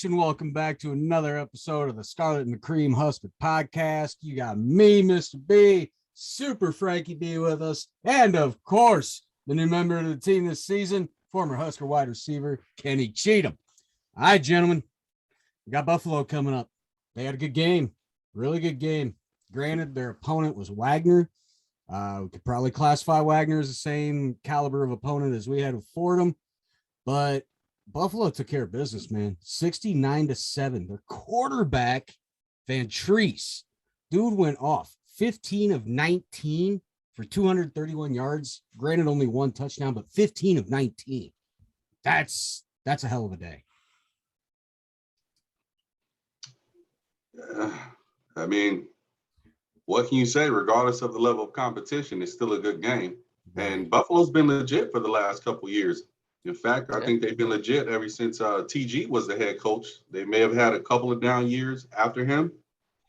Nation, welcome back to another episode of the Scarlet and the Cream Husband podcast. You got me, Mr. B, Super Frankie B with us, and of course, the new member of the team this season, former Husker wide receiver, Kenny Cheatham. All right, gentlemen, we got Buffalo coming up. They had a good game, really good game. Granted, their opponent was Wagner. We could probably classify Wagner as the same caliber of opponent as we had with Fordham, but Buffalo took care of business, man. 69-7. Their quarterback, Van Treese, dude went off 15 of 19 for 231 yards. Granted, only one touchdown, but 15 of 19. That's a hell of a day. I mean, what can you say? Regardless of the level of competition, it's still a good game. And Buffalo's been legit for the last couple of years. In fact, I think they've been legit ever since TG was the head coach. They may have had a couple of down years after him,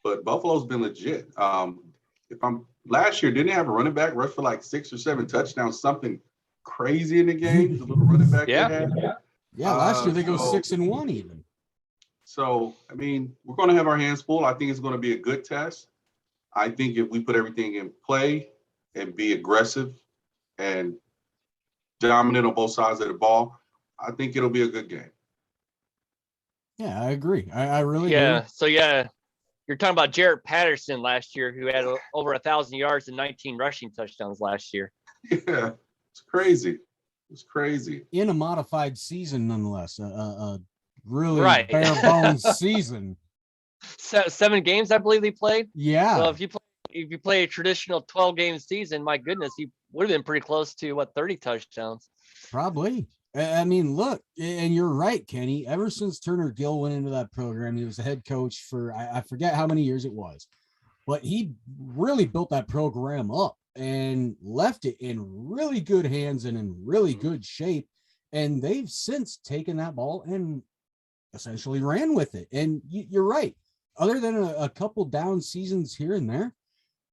but Buffalo's been legit. Last year, didn't they have a running back rush for like 6 or 7 touchdowns, something crazy in the game? The little running back they had. Yeah, last year they go 6-1 even. So, I mean, we're going to have our hands full. I think it's going to be a good test. I think if we put everything in play and be aggressive and dominant on both sides of the ball, I think it'll be a good game. Yeah, I agree. I really do. So, you're talking about Jarrett Patterson last year, who had over 1,000 yards and 19 rushing touchdowns last year. Yeah, it's crazy. It's crazy. In a modified season, nonetheless. A really bare bones season. 7 games, I believe they played. Yeah. So if you play a traditional 12-game season, my goodness, he would have been pretty close to 30 touchdowns. Probably. I mean, look, and you're right, Kenny. Ever since Turner Gill went into that program, he was the head coach for I forget how many years it was, but he really built that program up and left it in really good hands and in really good shape. And they've since taken that ball and essentially ran with it. And you're right. Other than a couple down seasons here and there,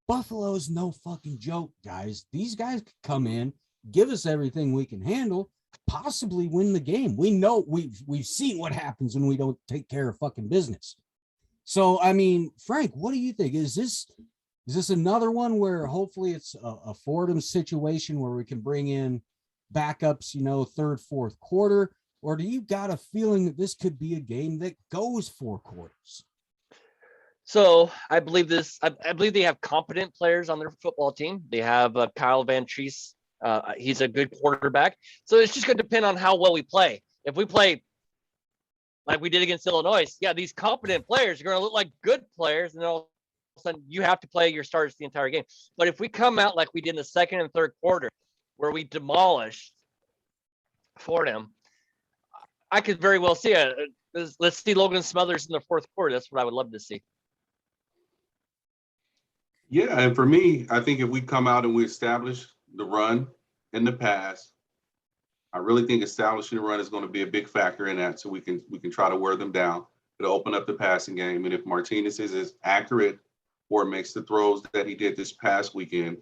Buffalo's no fucking joke, guys. These guys could come in, give us everything we can handle, possibly win the game. We know we've seen what happens when we don't take care of fucking business. So, I mean, Frank, what do you think? Is this another one where hopefully it's a Fordham situation where we can bring in backups, third, fourth quarter? Or do you got a feeling that this could be a game that goes 4 quarters? So I believe they have competent players on their football team. They have Kyle Van Treese. He's a good quarterback. So it's just going to depend on how well we play. If we play like we did against Illinois, these competent players are going to look like good players, and then all of a sudden you have to play your starters the entire game. But if we come out like we did in the second and third quarter, where we demolished Fordham, I could very well see it. Let's see Logan Smothers in the fourth quarter. That's what I would love to see. Yeah, and for me, I think if we come out and we establish the run and the pass, I really think establishing the run is going to be a big factor in that, so we can try to wear them down. It'll open up the passing game, and if Martinez is as accurate or makes the throws that he did this past weekend,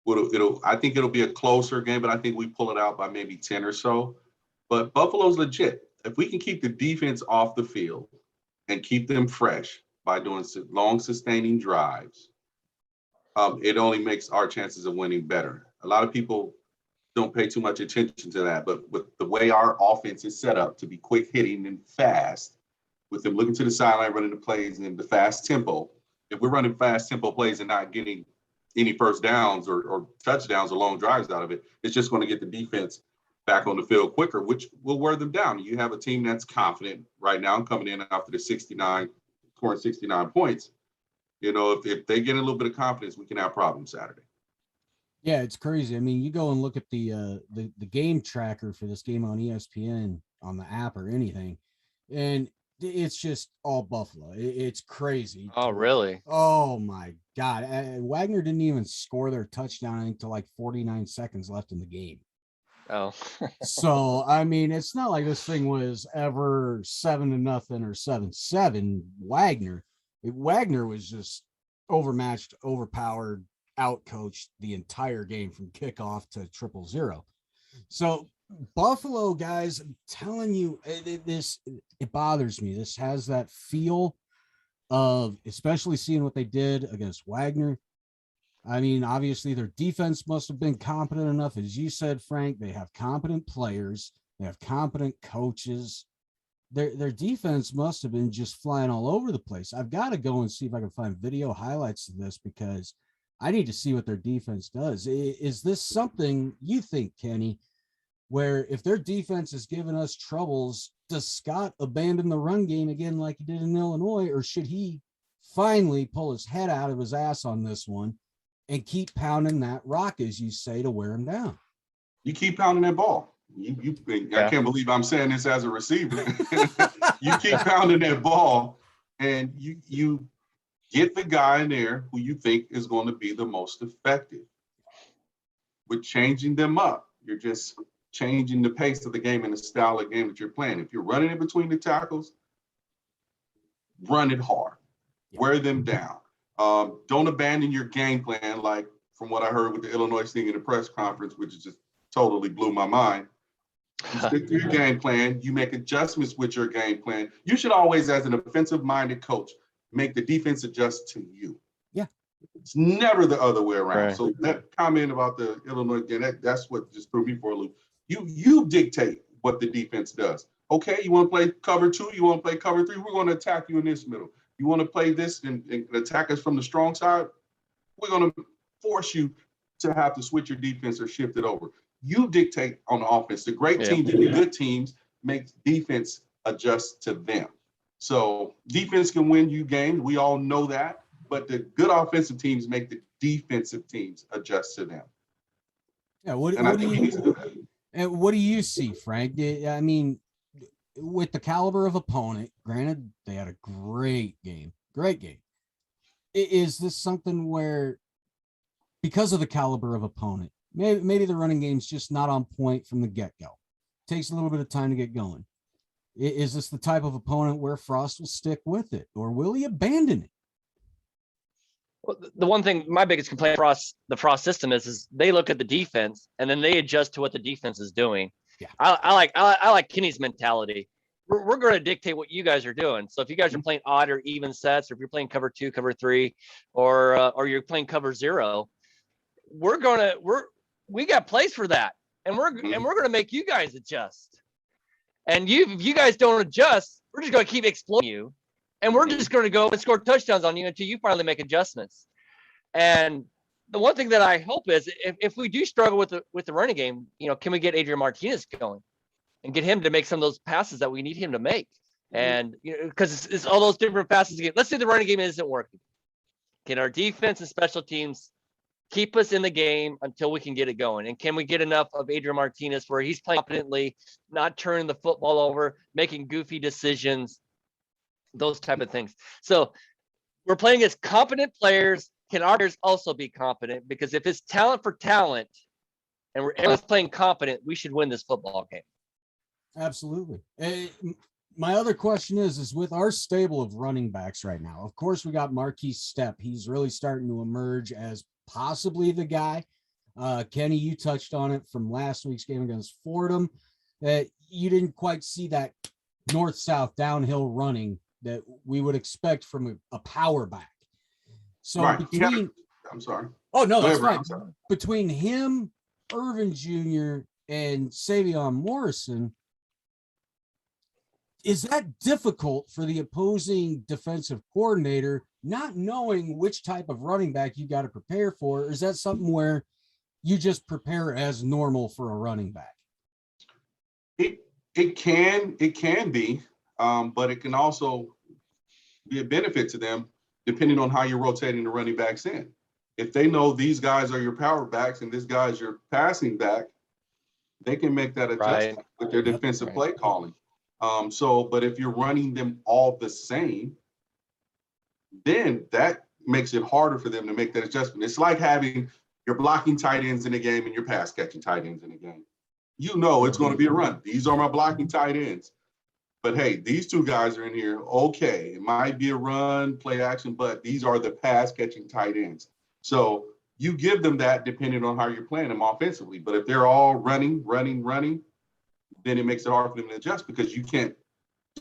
I think it'll be a closer game, but I think we pull it out by maybe 10 or so. But Buffalo's legit. If we can keep the defense off the field and keep them fresh by doing long sustaining drives, it only makes our chances of winning better. A lot of people don't pay too much attention to that, but with the way our offense is set up to be quick hitting and fast, with them looking to the sideline, running the plays and the fast tempo, if we're running fast tempo plays and not getting any first downs or touchdowns or long drives out of it, it's just going to get the defense back on the field quicker, which will wear them down. You have a team that's confident right now coming in after the 69 points. If they get a little bit of confidence, we can have problems Saturday. Yeah, it's crazy. I mean, you go and look at the game tracker for this game on ESPN on the app or anything, and it's just all Buffalo. It's crazy. Oh, really? Oh my God. Wagner didn't even score their touchdown until like 49 seconds left in the game. Oh. So, I mean, it's not like this thing was ever 7-0 or 7-7 Wagner. Wagner was just overmatched, overpowered, outcoached the entire game from kickoff to 0-0. So Buffalo, guys, I'm telling you, it bothers me. This has that feel of, especially seeing what they did against Wagner. I mean, obviously their defense must have been competent enough. As you said, Frank, they have competent players. They have competent coaches. Their defense must have been just flying all over the place. I've got to go and see if I can find video highlights of this because I need to see what their defense does. Is this something you think, Kenny, where if their defense is giving us troubles, does Scott abandon the run game again like he did in Illinois, or should he finally pull his head out of his ass on this one and keep pounding that rock, as you say, to wear him down? You keep pounding that ball. I can't believe I'm saying this as a receiver. You keep pounding that ball, and you get the guy in there who you think is going to be the most effective. With changing them up, you're just changing the pace of the game and the style of game that you're playing. If you're running in between the tackles, run it hard, wear them down. Don't abandon your game plan, like from what I heard with the Illinois thing in the press conference, which just totally blew my mind. You stick to your game plan. You make adjustments with your game plan. You should always, as an offensive-minded coach, make the defense adjust to you. Yeah. It's never the other way around. Right. So that comment about the Illinois game, that's what just threw me for a loop. You dictate what the defense does. Okay, you want to play cover 2, you want to play cover 3, we're going to attack you in this middle. You want to play this and attack us from the strong side, we're going to force you to have to switch your defense or shift it over. You dictate on the offense. The great teams and the good teams make defense adjust to them. So defense can win you games. We all know that. But the good offensive teams make the defensive teams adjust to them. Yeah. What do you see, Frank? I mean, with the caliber of opponent, granted, they had a great game. Is this something where, because of the caliber of opponent, maybe the running game's just not on point from the get-go? Takes a little bit of time to get going. Is this the type of opponent where Frost will stick with it, or will he abandon it? Well, the one thing, my biggest complaint across the Frost system is they look at the defense and then they adjust to what the defense is doing. Yeah. I like Kenny's mentality. We're going to dictate what you guys are doing. So if you guys are playing odd or even sets, or if you're playing cover 2, cover 3, or you're playing cover 0, we got plays for that, and we're going to make you guys adjust. And if you guys don't adjust, we're just going to keep exploiting you, and we're just going to go and score touchdowns on you until you finally make adjustments. And the one thing that I hope is, if we do struggle with the running game, can we get Adrian Martinez going and get him to make some of those passes that we need him to make? And because it's all those different passes again. Let's say the running game isn't working. Can our defense and special teams keep us in the game until we can get it going? And can we get enough of Adrian Martinez where he's playing competently, not turning the football over, making goofy decisions, those type of things. So we're playing as competent players. Can our players also be competent? Because if it's talent for talent and everyone's playing competent, we should win this football game. Absolutely. My other question is with our stable of running backs right now, of course, we got Marquise Stepp. He's really starting to emerge as possibly the guy. Kenny, you touched on it from last week's game against Fordham, that you didn't quite see that north-south downhill running that we would expect from a power back. So right. I'm sorry. Oh, no, that's fine. Between him, Irvin Jr., and Savion Morrison, is that difficult for the opposing defensive coordinator, not knowing which type of running back you got to prepare for? Or is that something where you just prepare as normal for a running back? It can be, but it can also be a benefit to them depending on how you're rotating the running backs in. If they know these guys are your power backs and this guy is your passing back, they can make that adjustment with their defensive play calling. But if you're running them all the same, then that makes it harder for them to make that adjustment. It's like having your blocking tight ends in a game and your pass catching tight ends in a game. You know it's going to be a run. These are my blocking tight ends. But hey, these two guys are in here. Okay, it might be a run, play action, but these are the pass catching tight ends. So you give them that depending on how you're playing them offensively. But if they're all running, then it makes it hard for them to adjust because you can't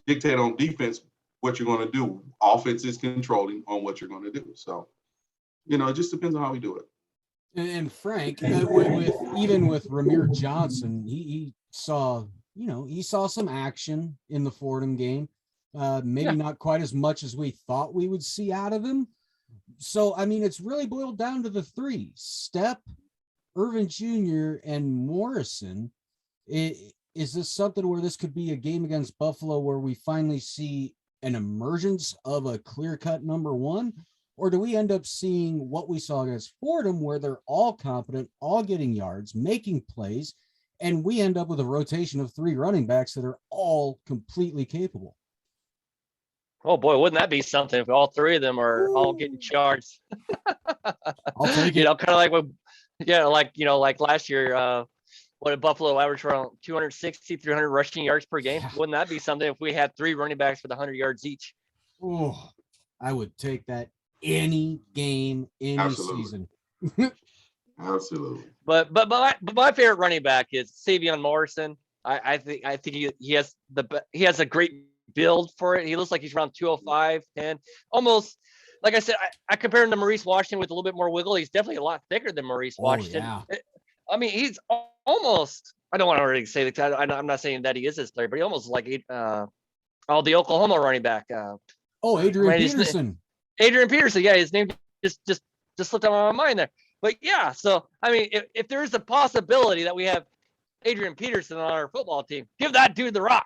dictate on defense what you're going to do. Offense is controlling on what you're going to do. So, you know, it just depends on how we do it. And Frank, with even with Ramir Johnson, he saw, you know, he saw some action in the Fordham game. Maybe not quite as much as we thought we would see out of him. So, I mean, it's really boiled down to the three: Stepp, Irvin Jr., and Morrison. Is this something where this could be a game against Buffalo where we finally see an emergence of a clear-cut number one? Or do we end up seeing what we saw against Fordham, where they're all competent, all getting yards, making plays, and we end up with a rotation of three running backs that are all completely capable? Oh boy, wouldn't that be something if all three of them are all getting yards? I'll take it. You know, kind of like what, yeah, like, you know, like last year, what did Buffalo average around 260, 300 rushing yards per game? Yeah. Wouldn't that be something if we had three running backs with 100 yards each? Oh, I would take that any game, any Absolutely. season. Absolutely. But my favorite running back is Savion Morrison. I think he has a great build for it. He looks like he's around 205, 10, almost. Like I said, I compare him to Maurice Washington with a little bit more wiggle. He's definitely a lot thicker than Maurice Washington. Yeah. I mean, he's almost. I don't want to really say that. I'm not saying that he is this player, but he almost like the Oklahoma running back. Adrian Peterson. Adrian Peterson. Yeah, his name just slipped out of my mind there. But yeah, so I mean, if there is a possibility that we have Adrian Peterson on our football team, give that dude the rock.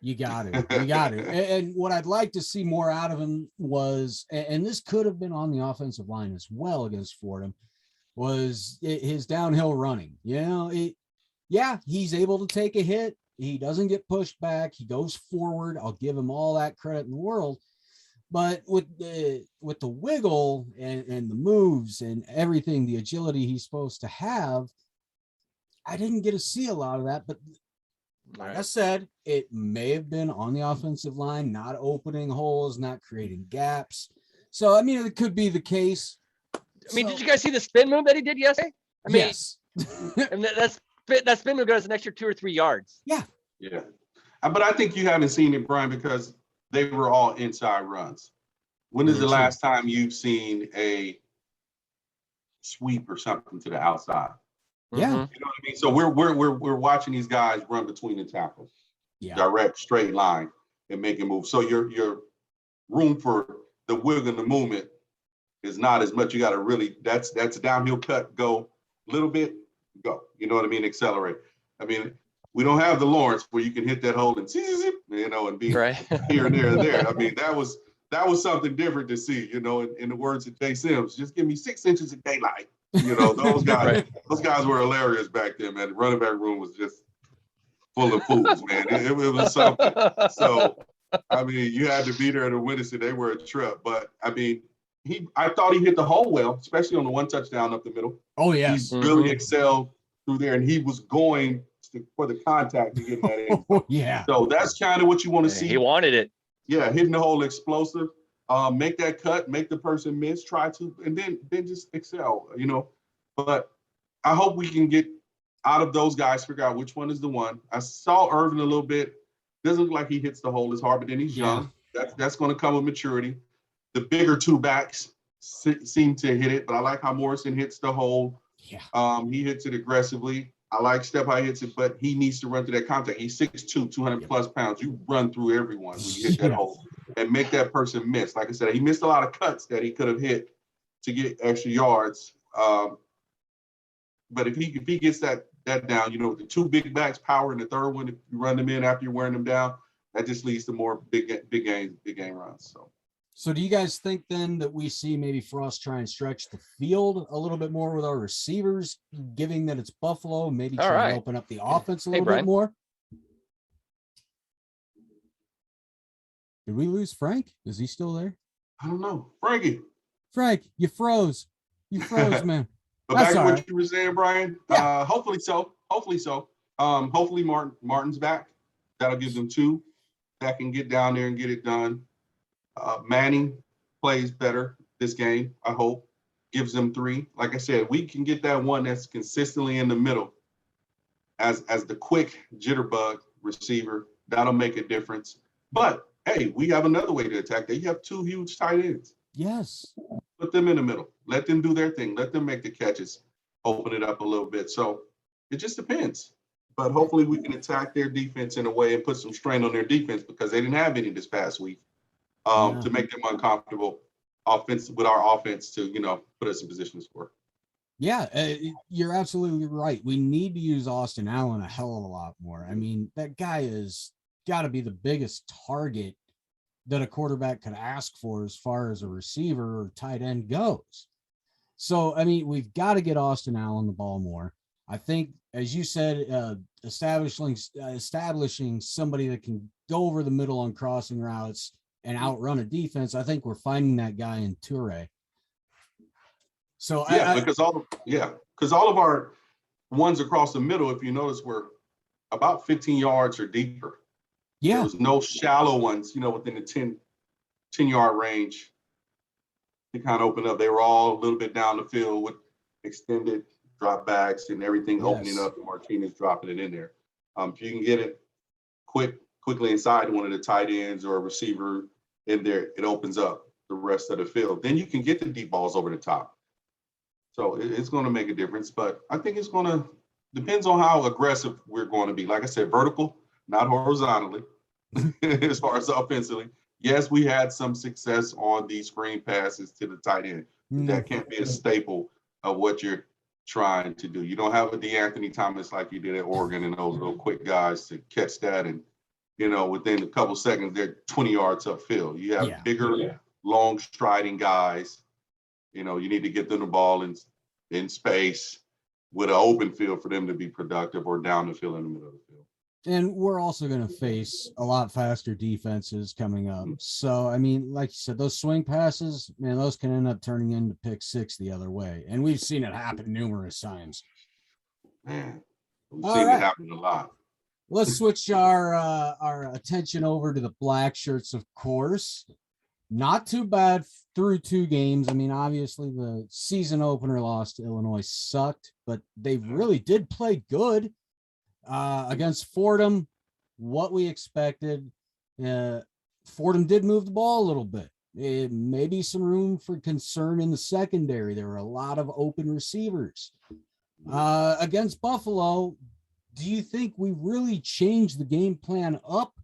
You got it. You got it. And what I'd like to see more out of him was, and this could have been on the offensive line as well against Fordham, was his downhill running. You know, he's able to take a hit. He doesn't get pushed back. He goes forward. I'll give him all that credit in the world. But with the wiggle and the moves and everything, the agility he's supposed to have, I didn't get to see a lot of that. But like I said, it may have been on the offensive line, not opening holes, not creating gaps. So, I mean, it could be the case. I mean, did you guys see the spin move that he did yesterday? I mean, yes. And that spin move goes an extra 2 or 3 yards. Yeah. Yeah. But I think you haven't seen it, Brian, because they were all inside runs. When is the last time you've seen a sweep or something to the outside? Yeah. You know what I mean? So we're watching these guys run between the tackles. Yeah. Direct, straight line, and making moves. So your room for the wiggle and the movement is not as much. You got to really, that's a downhill cut, go a little bit, go. You know what I mean? Accelerate. I mean, we don't have the Lawrence where you can hit that hole and you know, and be right here and there and there. I mean, that was something different to see. You know, in the words of Jay Sims, just give me 6 inches of daylight. You know, those guys, those guys were hilarious back then, man. The running back room was just full of fools, man. It was something. So, I mean, you had to be there to witness it. They were a trip, but I mean, I thought he hit the hole well, especially on the one touchdown up the middle. Oh, yes. He really excelled through there, and he was going for the contact to get that in. Oh, yeah. So that's kind of what you want to see. He wanted it. Yeah, hitting the hole explosive. Make that cut, make the person miss, try to, and then just excel, you know. But I hope we can get out of those guys, figure out which one is the one. I saw Irvin a little bit. Doesn't look like he hits the hole as hard, but then he's young. That's going to come with maturity. The bigger two backs seem to hit it, but I like how Morrison hits the hole. Yeah. He hits it aggressively. I like Stepp how he hits it, but he needs to run through that contact. He's 6'2", 200 plus pounds. You run through everyone when you hit that hole and make that person miss. Like I said, he missed a lot of cuts that he could have hit to get extra yards. But if he gets that down, you know, the two big backs, power, and the third one, if you run them in after you're wearing them down, that just leads to more big game runs. So do you guys think then that we see maybe Frost try and stretch the field a little bit more with our receivers, giving that it's Buffalo, maybe try to open up the offense a little bit more? Did we lose Frank? Is he still there? I don't know. Frank, you froze. You froze, man. But back to what you were saying, Brian. Yeah. Hopefully so. Hopefully Martin's back. That'll give them two that can get down there and get it done. Manning plays better this game, I hope. Gives them three. Like I said, we can get that one that's consistently in the middle as the quick jitterbug receiver. That'll make a difference. But hey, we have another way to attack that. You have two huge tight ends. Yes. Put them in the middle. Let them do their thing. Let them make the catches. Open it up a little bit. So it just depends. But hopefully we can attack their defense in a way and put some strain on their defense because they didn't have any this past week to make them uncomfortable with our offense to, put us in position to score. Yeah, you're absolutely right. We need to use Austin Allen a hell of a lot more. I mean, that guy has got to be the biggest target that a quarterback could ask for as far as a receiver or tight end goes. So, I mean, we've got to get Austin Allen the ball more. I think, as you said, establishing somebody that can go over the middle on crossing routes and outrun a defense. I think we're finding that guy in Toure. So because all of our ones across the middle, if you notice, were about 15 yards or deeper. Yeah, there was no shallow ones, within the 10-yard range. They kind of opened up. They were all a little bit down the field with extended drop backs and everything opening up, and Martinez dropping it in there. If you can get it quickly inside one of the tight ends or a receiver in there, it opens up the rest of the field. Then you can get the deep balls over the top. So it's going to make a difference, but I think it's going to depends on how aggressive we're going to be. Like I said, vertical, not horizontally, as far as offensively. Yes, we had some success on these screen passes to the tight end. But that can't be a staple of what you're trying to do. You don't have a DeAnthony Thomas like you did at Oregon and those little quick guys to catch that. And, within a couple seconds, they're 20 yards upfield. You have bigger, long striding guys. You need to get them the ball in space with an open field for them to be productive or down the field in the middle of the field. And we're also going to face a lot faster defenses coming up. So, I mean, like you said, those swing passes, man, those can end up turning into pick six the other way. And we've seen it happen numerous times. Man, we've seen it happen a lot. Let's switch our attention over to the black shirts, of course. Not too bad through two games. I mean, obviously the season opener loss to Illinois sucked, but they really did play good against Fordham. What we expected. Fordham did move the ball a little bit. Maybe some room for concern in the secondary. There were a lot of open receivers. Against Buffalo, do you think we really changed the game plan up,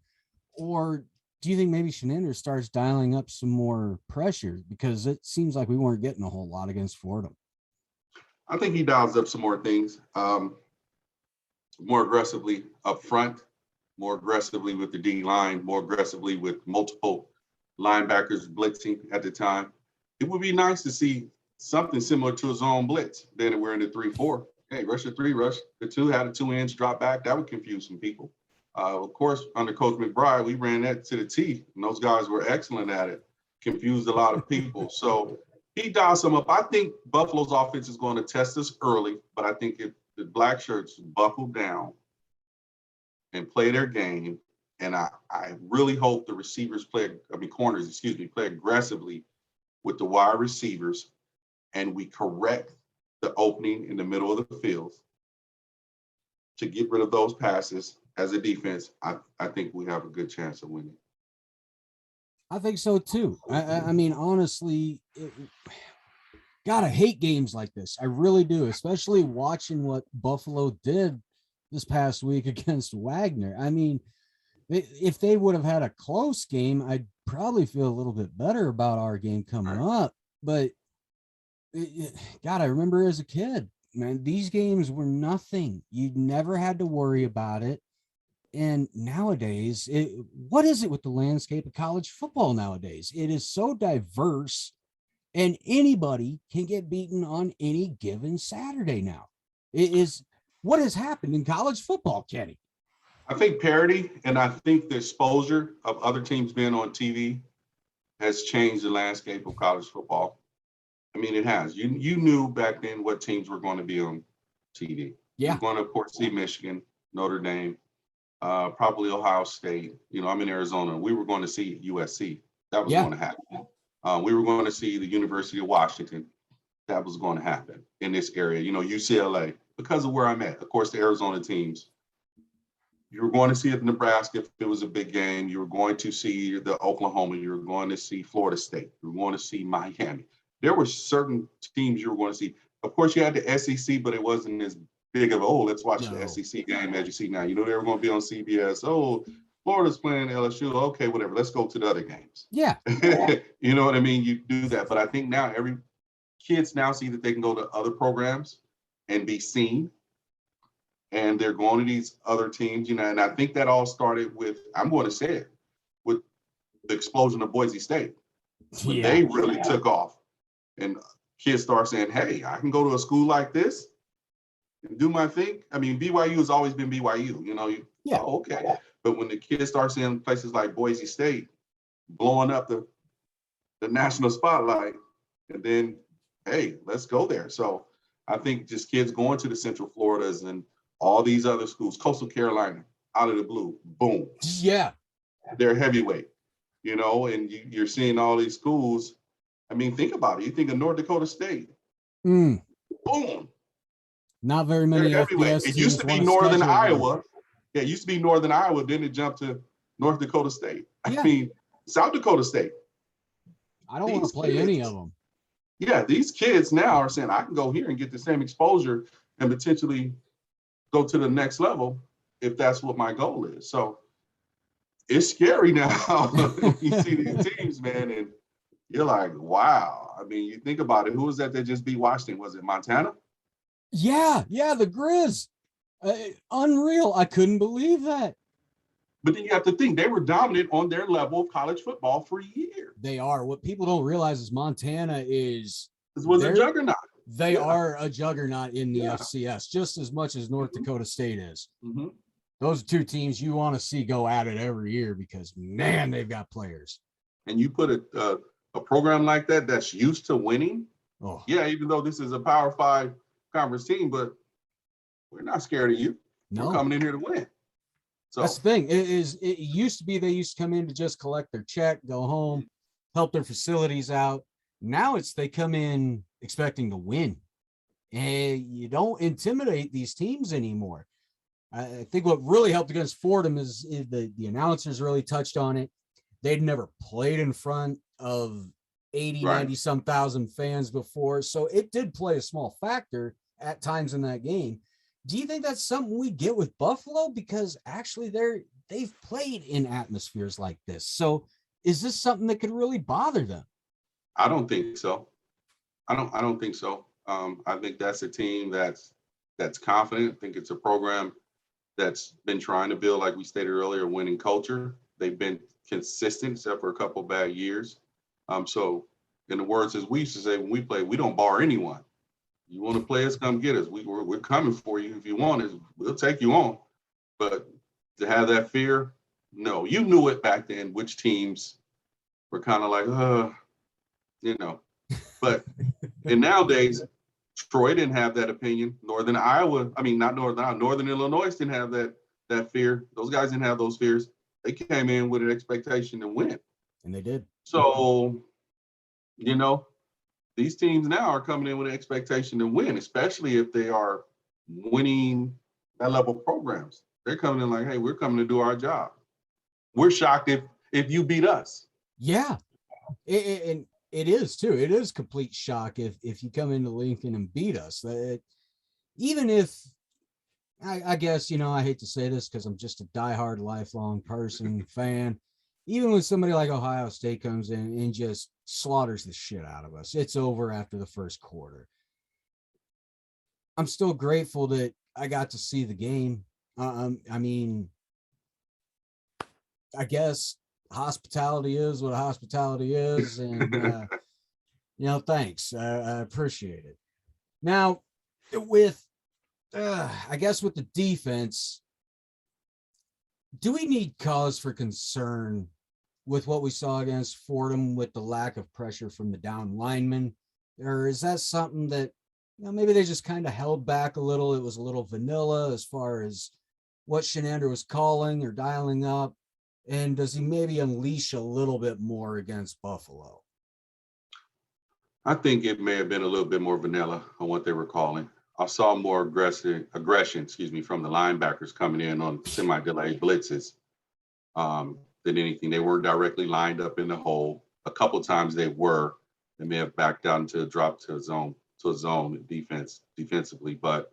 or do you think maybe Shenander starts dialing up some more pressure, because it seems like we weren't getting a whole lot against Fordham? I think he dials up some more things, more aggressively up front, more aggressively with the D line, more aggressively with multiple linebackers blitzing at the time. It would be nice to see something similar to a zone blitz. Then we're in the 3-4. Hey, rush the 3, rush the 2, had a 2-inch drop back. That would confuse some people. Of course, under Coach McBride, we ran that to the T, and those guys were excellent at it. Confused a lot of people. So he dials some up. I think Buffalo's offense is going to test us early, but I think if the black shirts buckle down and play their game, and I really hope the corners play aggressively with the wide receivers, and we correct the opening in the middle of the field to get rid of those passes as a defense. I think we have a good chance of winning. I think so too. I mean, honestly, gotta hate games like this. I really do, especially watching what Buffalo did this past week against Wagner. I mean, if they would have had a close game, I'd probably feel a little bit better about our game coming up. But God, I remember as a kid, man, these games were nothing. You never had to worry about it. And nowadays, what is it with the landscape of college football nowadays? It is so diverse, and anybody can get beaten on any given Saturday now. It is what has happened in college football, Kenny. I think parity, and I think the exposure of other teams being on TV has changed the landscape of college football. I mean, it has. You knew back then what teams were going to be on TV. Yeah. You're going to, of course, see Michigan, Notre Dame, probably Ohio State. I'm in Arizona. We were going to see USC. That was going to happen. We were going to see the University of Washington. That was going to happen in this area. UCLA, because of where I'm at. Of course, the Arizona teams You were going to see it in Nebraska if it was a big game. You were going to see the Oklahoma. You were going to see Florida State. You were going to see Miami. There were certain teams you were going to see. Of course, you had the SEC, but it wasn't as big of let's watch the SEC game as you see now. You know, they were going to be on CBS. Oh, Florida's playing LSU. Okay, whatever. Let's go to the other games. Yeah. You know what I mean? You do that. But I think now kids now see that they can go to other programs and be seen. And they're going to these other teams, you know, and I think that all started with, I'm going to say it, with the explosion of Boise State. When they really took off and kids start saying, hey, I can go to a school like this and do my thing. I mean, BYU has always been BYU, you know, oh, okay. But when the kids start seeing places like Boise State blowing up the national spotlight, and then, hey, let's go there. So I think just kids going to the Central Floridas and all these other schools, Coastal Carolina, out of the blue, boom. Yeah. They're heavyweight, you know, and you're seeing all these schools. I mean, think about it. You think of North Dakota State. Boom. Not very many FBS It used to be Northern Iowa. Yeah, it used to be Northern Iowa. Then it jumped to North Dakota State. I mean, South Dakota State. I don't want to play any of them. Yeah, these kids now are saying, I can go here and get the same exposure and potentially go to the next level if that's what my goal is. So it's scary now. You see these teams, man, and you're like, wow. I mean, you think about it. Who was that just beat Washington? Was it Montana? Yeah, the Grizz. Unreal. I couldn't believe that. But then you have to think they were dominant on their level of college football for years. They are. What people don't realize is Montana was a juggernaut. They are a juggernaut in the FCS, just as much as North Dakota State is. Those are two teams you want to see go at it every year because, man, they've got players. And you put a program like that that's used to winning. Oh. Yeah, even though this is a Power 5 conference team, but we're not scared of you. No. We're coming in here to win. So that's the thing. It used to be they used to come in to just collect their check, go home, help their facilities out. Now it's they come in expecting to win. And you don't intimidate these teams anymore. I think what really helped against Fordham is the announcers really touched on it. They'd never played in front of 80, 90 some thousand fans before. So it did play a small factor at times in that game. Do you think that's something we get with Buffalo? Because actually they've played in atmospheres like this. So is this something that could really bother them? I don't think so. I don't think so. I think that's a team that's confident. I think it's a program that's been trying to build, like we stated earlier, winning culture. They've been consistent except for a couple of bad years. So in the words as we used to say when we play, we don't bar anyone. You want to play us, come get us. We're coming for you. If you want us, we'll take you on. But to have that fear, no. You knew it back then, which teams were kind of like, you know. But and nowadays, Troy didn't have that opinion. Northern Illinois didn't have that fear. Those guys didn't have those fears. They came in with an expectation to win. And they did. So, you know, these teams now are coming in with an expectation to win, especially if they are winning that level programs. They're coming in like, hey, we're coming to do our job. We're shocked if you beat us. Yeah. And it is too. It is complete shock if you come into Lincoln and beat us. Even if I guess, you know, I hate to say this because I'm just a diehard lifelong person fan. Even when somebody like Ohio State comes in and just slaughters the shit out of us, it's over after the first quarter. I'm still grateful that I got to see the game. I mean, I guess hospitality is what hospitality is. And, you know, thanks. I appreciate it. Now, with the defense, do we need cause for concern with what we saw against Fordham with the lack of pressure from the down linemen? Or is that something that, you know, maybe they just kind of held back a little? It was a little vanilla as far as what Shenander was calling or dialing up. And does he maybe unleash a little bit more against Buffalo? I think it may have been a little bit more vanilla on what they were calling. I saw more aggression, from the linebackers coming in on semi-delayed blitzes than anything. They weren't directly lined up in the hole. A couple times they were. They may have backed down to a drop to a zone defensively, but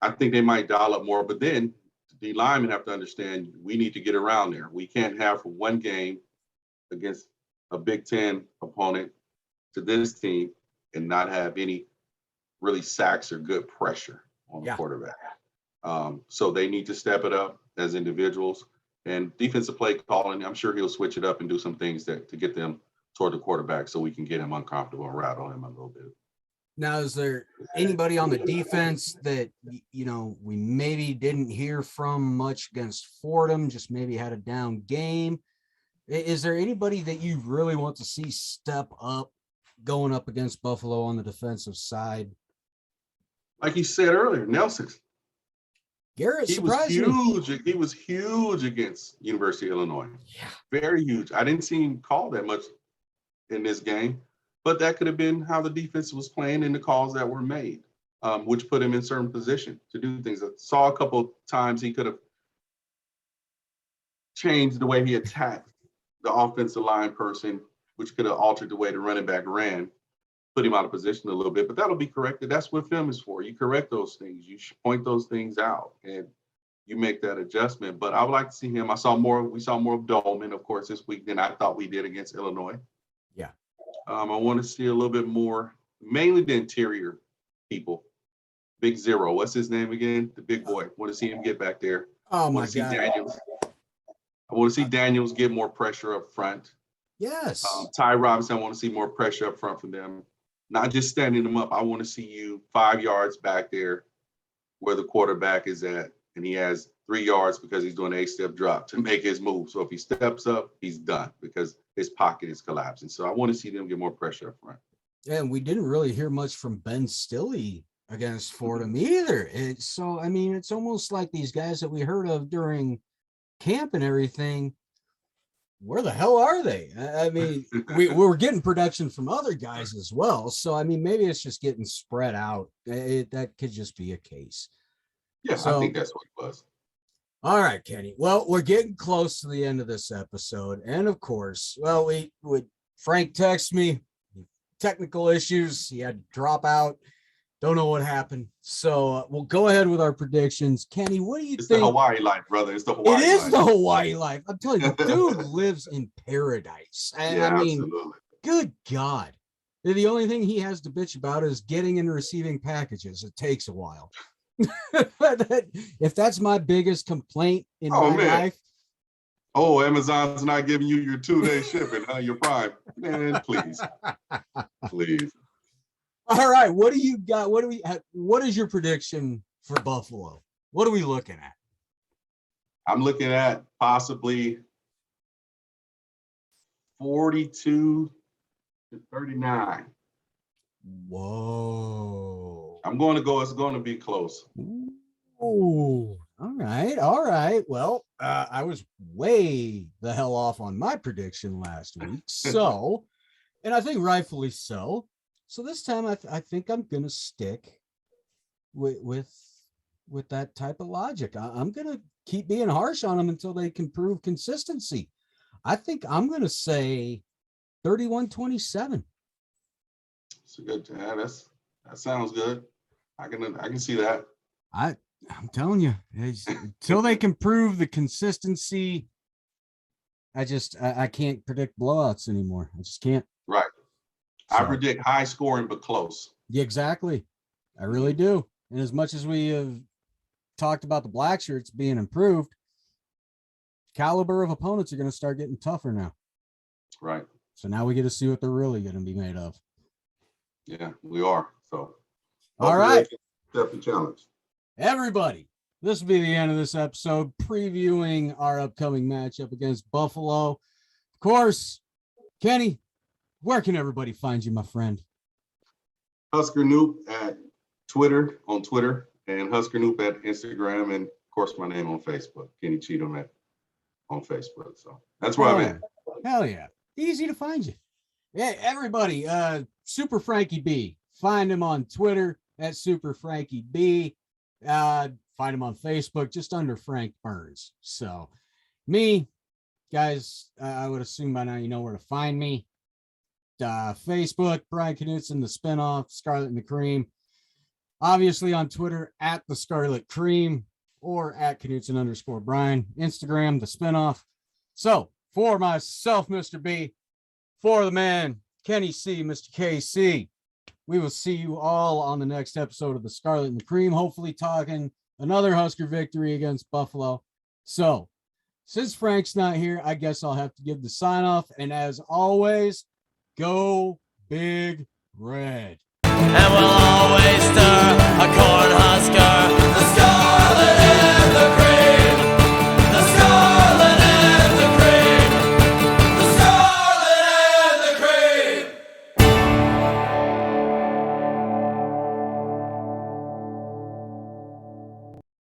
I think they might dial up more. But then the linemen have to understand we need to get around there. We can't have one game against a Big Ten opponent to this team and not have any really sacks or good pressure on the quarterback. So they need to step it up as individuals, and defensive play calling. I'm sure he'll switch it up and do some things to get them toward the quarterback so we can get him uncomfortable and rattle him a little bit. Now, is there anybody on the defense that, we maybe didn't hear from much against Fordham, just maybe had a down game? Is there anybody that you really want to see step up going up against Buffalo on the defensive side? Like you said earlier, Nelson. Garrett He was huge. He was huge against University of Illinois. Yeah. Very huge. I didn't see him call that much in this game, but that could have been how the defense was playing and the calls that were made, which put him in certain position to do things. I saw a couple of times he could have changed the way he attacked the offensive line person, which could have altered the way the running back ran, put him out of position a little bit, but that'll be corrected. That's what film is for. You correct those things. You point those things out and you make that adjustment. But I would like to see him. We saw more of Dolman, of course, this week than I thought we did against Illinois. Yeah. I want to see a little bit more, mainly the interior people. Big Zero. What's his name again? The big boy. Want to see him get back there. Oh, my God. God. I want to see Daniels get more pressure up front. Yes. Ty Robinson, I want to see more pressure up front from them. Not just standing them up. I want to see you 5 yards back there where the quarterback is at, and he has 3 yards because he's doing an 8-step drop to make his move. So if he steps up, he's done because his pocket is collapsing. So I want to see them get more pressure up front. And we didn't really hear much from Ben Stilley against Fordham either. It's almost like these guys that we heard of during camp and everything. Where the hell are they? I mean, we're getting production from other guys as well. So, I mean, maybe it's just getting spread out. That could just be a case. Yeah, so, I think that's what it was. All right, Kenny. Well, we're getting close to the end of this episode. And of course, Frank texted me, technical issues. He had to drop out. Don't know what happened. So we'll go ahead with our predictions. Kenny, what do you think? It's the Hawaii life, brother. It's the Hawaii life. It is the Hawaii life. I'm telling you, the dude lives in paradise. And yeah, I mean, absolutely. Good God. The only thing he has to bitch about is getting and receiving packages. It takes a while. If that's my biggest complaint in my life. Oh, Amazon's not giving you your 2-day shipping, your Prime. Man, please. Please. All right, what do you got? What is your prediction for Buffalo? What are we looking at? I'm looking at possibly 42-39. Whoa. I'm going to go. It's going to be close. Oh, all right. Well, I was way the hell off on my prediction last week. So, and I think rightfully so. So this time I think I'm going to stick with that type of logic. I'm going to keep being harsh on them until they can prove consistency. I think I'm going to say 31-27. It's a good. Yeah, that sounds good. I can see that. I'm telling you, until they can prove the consistency, I can't predict blowouts anymore. I just can't. Right. So, I predict high scoring but close. Yeah, exactly. I really do. And as much as we have talked about the black shirts being improved, caliber of opponents are going to start getting tougher now. Right. So now we get to see what they're really going to be made of. Yeah, we are. So all right. Accept the challenge. Everybody, this will be the end of this episode previewing our upcoming matchup against Buffalo. Of course, Kenny, where can everybody find you, my friend? Husker Noop at Twitter, and Husker Noop at Instagram, and of course my name on Facebook, Kenny Cheatham on Facebook. So that's where I'm at. Hell yeah. Easy to find you. Yeah, everybody, Super Frankie B. Find him on Twitter at Super Frankie B. Find him on Facebook just under Frank Burns. So me, guys, I would assume by now you know where to find me. Facebook, Brian Knutson, the spinoff, Scarlet and the Cream. Obviously on Twitter at the Scarlet Cream or at Knutson_Brian. Instagram, the spinoff. So for myself, Mr. B, for the man, Kenny C, Mr. KC, we will see you all on the next episode of the Scarlet and the Cream, hopefully talking another Husker victory against Buffalo. So since Frank's not here, I guess I'll have to give the sign off. And as always, go Big Red. And we'll always stir a corn husker.